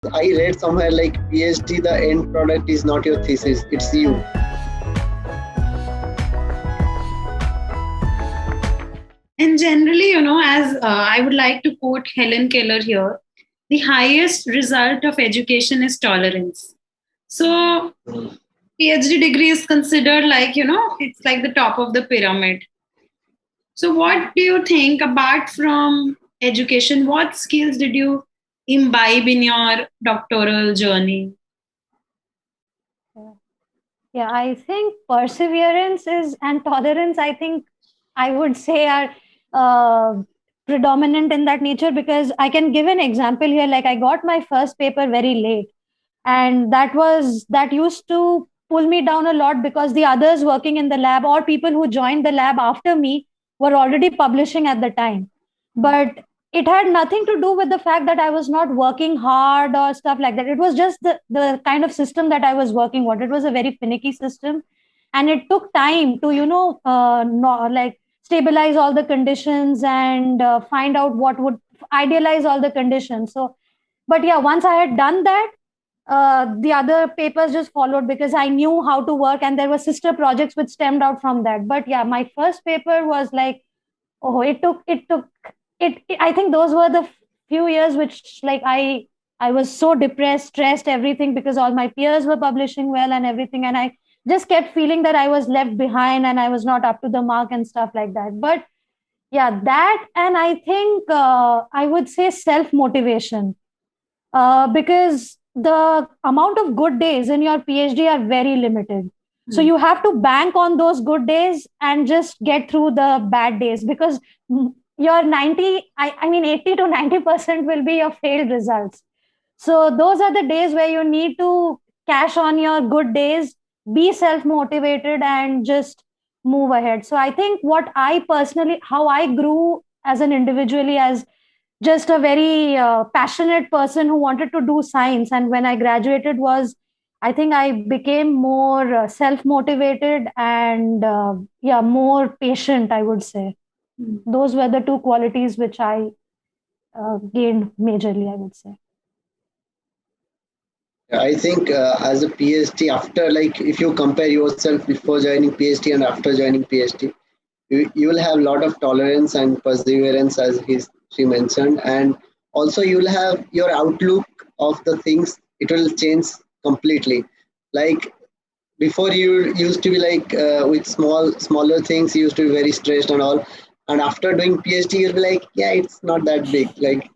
I read somewhere like PhD, the end product is not your thesis, it's you. And generally, as I would like to quote Helen Keller here, the highest result of education is tolerance. So, PhD degree is considered like, it's like the top of the pyramid. So, what do you think, apart from education, what skills did you imbibe in your doctoral journey? Yeah, yeah, I think perseverance is and tolerance, I think I would say are predominant in that nature, because I can give an example here. Like, I got my first paper very late, and that used to pull me down a lot, because the others working in the lab or people who joined the lab after me were already publishing at the time. But it had nothing to do with the fact that I was not working hard or stuff like that. It was just the kind of system that I was working on. It was a very finicky system, and it took time to like stabilize all the conditions and find out what would idealize all the conditions. So, but yeah, once I had done that, the other papers just followed, because I knew how to work, and there were sister projects which stemmed out from that. But yeah, my first paper was like, oh, I think those were the few years which, like, I was so depressed, stressed, everything, because all my peers were publishing well and everything, and I just kept feeling that I was left behind and I was not up to the mark and stuff like that. But yeah, that, and I think I would say self motivation, because the amount of good days in your PhD are very limited. So you have to bank on those good days and just get through the bad days, because your 80 to 90% will be your failed results. So those are the days where you need to cash on your good days, be self motivated, and just move ahead. So I think how I grew as an individually, as just a very passionate person who wanted to do science, and when I graduated, was I think I became more self motivated and yeah, more patient, I would say. Those were the two qualities which I gained majorly, I would say. I think as a PhD, after like if you compare yourself before joining PhD and after joining PhD, you will have a lot of tolerance and perseverance, as she mentioned, and also you will have your outlook of the things. It will change completely. Like before, you used to be like with smaller things, you used to be very stressed and all. And after doing PhD, you'll be like, yeah, it's not that big. Like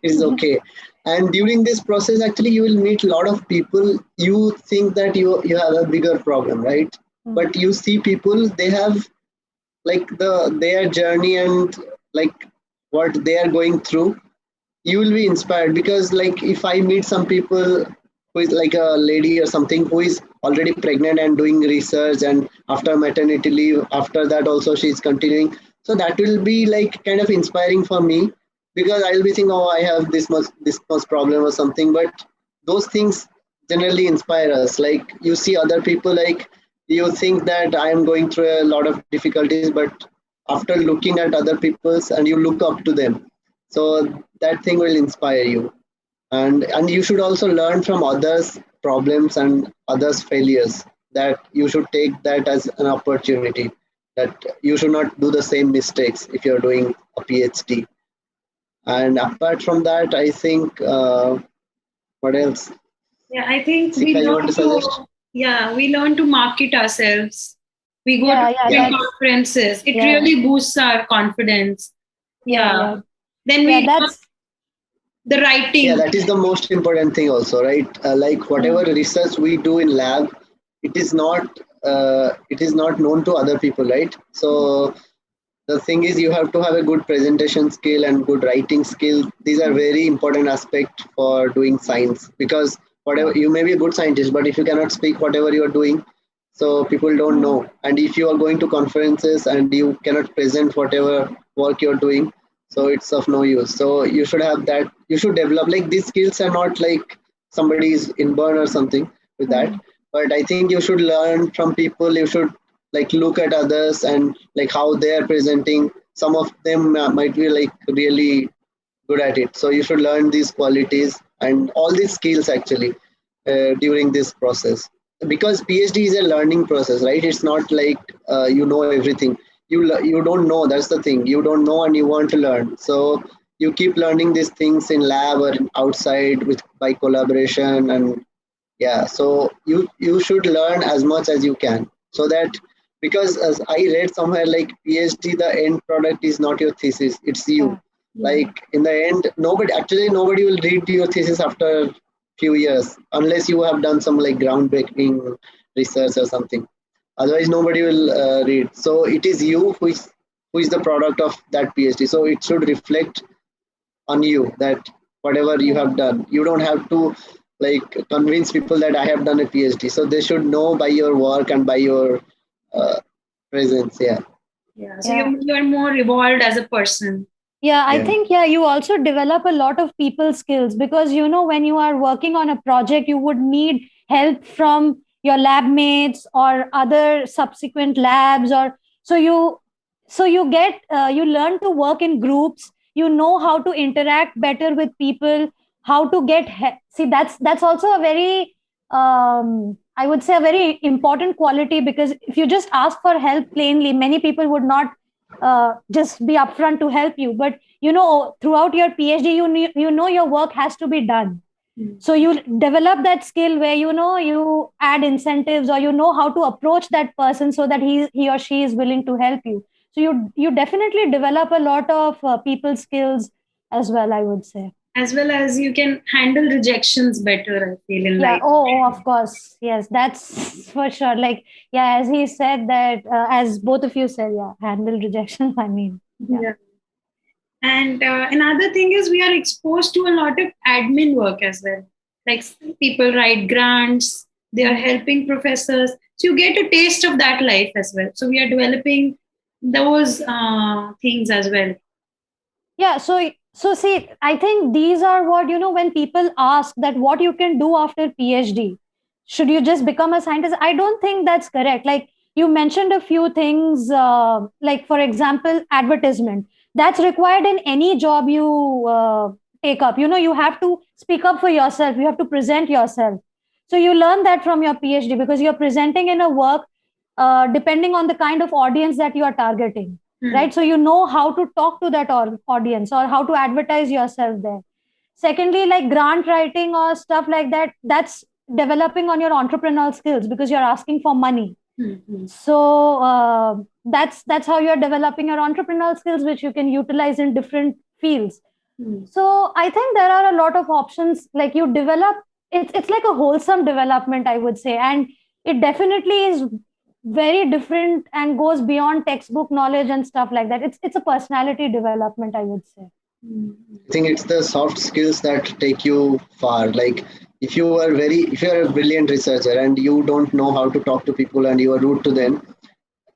it's okay. And during this process, actually, you will meet a lot of people. You think that you have a bigger problem, right? But you see people, they have like their journey and like what they are going through. You will be inspired, because like if I meet some people who is like a lady or something who is already pregnant and doing research, and after maternity leave, after that also she's continuing, so that will be like kind of inspiring for me, because I'll be thinking, oh, I have this much problem or something. But those things generally inspire us. Like you see other people, like you think that I am going through a lot of difficulties, but after looking at other people's and you look up to them, so that thing will inspire you. And you should also learn from others problems and others failures, that you should take that as an opportunity, that you should not do the same mistakes if you're doing a PhD. And apart from that, I think what else? Yeah, I think Sika, you want to suggest? we learn to market ourselves. We go to Yeah. different conferences. It really boosts our confidence. Yeah. Then we learn the writing. Yeah, that is the most important thing also, right? Like whatever research we do in lab, it is not known to other people, right? So the thing is, you have to have a good presentation skill and good writing skill. These are very important aspect for doing science, because whatever, you may be a good scientist, but if you cannot speak whatever you are doing, so people don't know. And if you are going to conferences and you cannot present whatever work you're doing, so it's of no use. So you should have that. You should develop, like, these skills are not like somebody is inborn or something with that. But I think you should learn from people. You should like look at others and like how they are presenting. Some of them might be like really good at it, so you should learn these qualities. and all these skills actually during this process. Because PhD is a learning process, right? It's not like you know everything. You don't know. That's the thing. You don't know, and you want to learn. So you keep learning these things in lab or outside with by collaboration, and yeah. So you should learn as much as you can, so that, because as I read somewhere, like PhD, the end product is not your thesis. It's you. Yeah. Like in the end, nobody will read your thesis after few years, unless you have done some like groundbreaking research or something. Otherwise nobody will read. So it is you who is the product of that PhD. So it should reflect on you, that whatever you have done, you don't have to like convince people that I have done a PhD. So they should know by your work and by your uh, presence. Yeah. Yeah. So you're more evolved as a person. Yeah, I Yeah. think, you also develop a lot of people skills, because, when you are working on a project, you would need help from your lab mates or other subsequent labs, or you get you learn to work in groups. You know how to interact better with people, how to get see, that's also a very I would say a very important quality, because if you just ask for help plainly, many people would not just be upfront to help you. But throughout your PhD, you know your work has to be done. So you develop that skill where you add incentives, or how to approach that person so that he or she is willing to help you. So you definitely develop a lot of people skills as well, I would say. As well as you can handle rejections better, I feel, in life. Oh, of course. Yes, that's for sure. Like, as he said that, as both of you said, handle rejection. I mean, yeah. And another thing is we are exposed to a lot of admin work as well. Like people write grants, they are helping professors. So you get a taste of that life as well. So we are developing those things as well. Yeah. So see, I think these are what, when people ask that what you can do after PhD, should you just become a scientist? I don't think that's correct. Like you mentioned a few things, like for example, advertisement. That's required in any job you take up. You have to speak up for yourself. You have to present yourself. So you learn that from your PhD, because you're presenting in a work depending on the kind of audience that you are targeting. Right? So you know how to talk to that audience, or how to advertise yourself there. Secondly, like grant writing or stuff like that, that's developing on your entrepreneurial skills, because you're asking for money. So that's how you're developing your entrepreneurial skills, which you can utilize in different fields. So I think there are a lot of options. Like you develop, it's like a wholesome development, I would say, and it definitely is very different and goes beyond textbook knowledge and stuff like that. It's a personality development, I would say. I think it's the soft skills that take you far. Like if you're a brilliant researcher and you don't know how to talk to people and you are rude to them,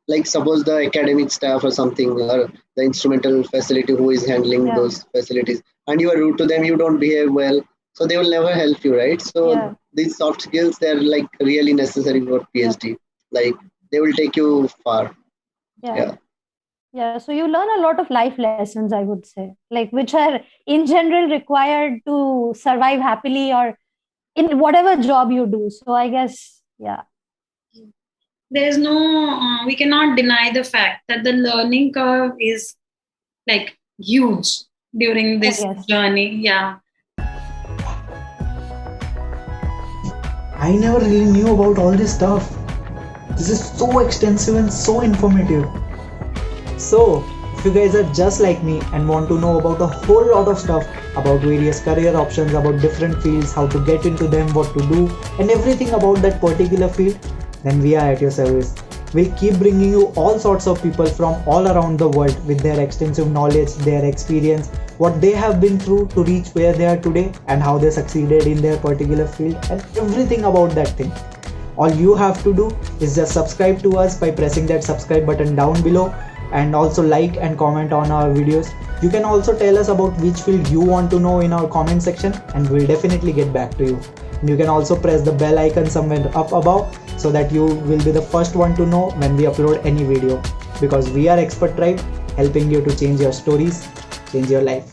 like suppose the academic staff or something, or the instrumental facility who is handling those facilities, and you are rude to them, you don't behave well, so they will never help you, right? So these soft skills, they're like really necessary for PhD. Like they will take you far. Yeah, so you learn a lot of life lessons, I would say, like which are in general required to survive happily or in whatever job you do. So I guess, there's no, we cannot deny the fact that the learning curve is like huge during this journey. Yeah. I never really knew about all this stuff. This is so extensive and so informative. So, if you guys are just like me and want to know about a whole lot of stuff about various career options, about different fields, how to get into them, what to do, and everything about that particular field, then we are at your service. We'll keep bringing you all sorts of people from all around the world with their extensive knowledge, their experience, what they have been through to reach where they are today, and how they succeeded in their particular field, and everything about that thing. All you have to do is just subscribe to us by pressing that subscribe button down below, and also like and comment on our videos. You can also tell us about which field you want to know in our comment section, and we'll definitely get back to you. You can also press the bell icon somewhere up above so that you will be the first one to know when we upload any video, because we are Expert Tribe, helping you to change your stories, change your life.